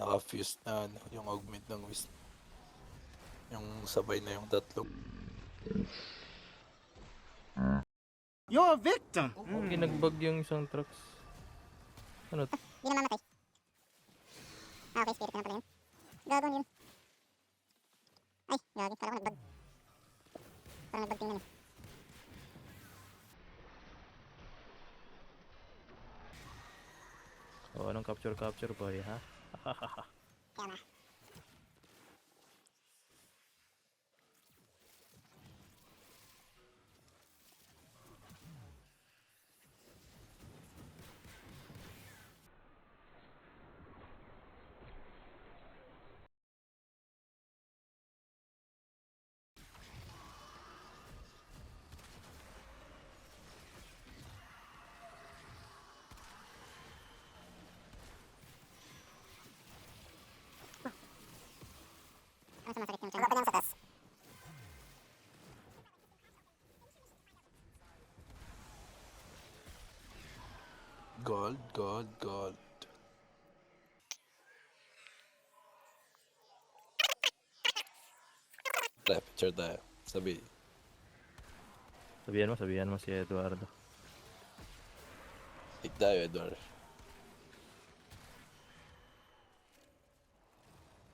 naka-fuse na ano, yung augment ng Wisp. Yung sabay na yung tatlo. You're a victim. Kinagbag yung isang trucks. Ano? Di na mamatay. Okay, spirit na pala yun. Gagon yun. Ay, gagi. Kala ko nagbag. Parang nagbag tingnan eh. Oh, anong capture boy, ha? Kaya na. Ano sumasakit yung tiyan? Wala pa niyang sa taas. Gold. Picture tayo. Sabihan mo si Eduardo. Take tayo, Edward.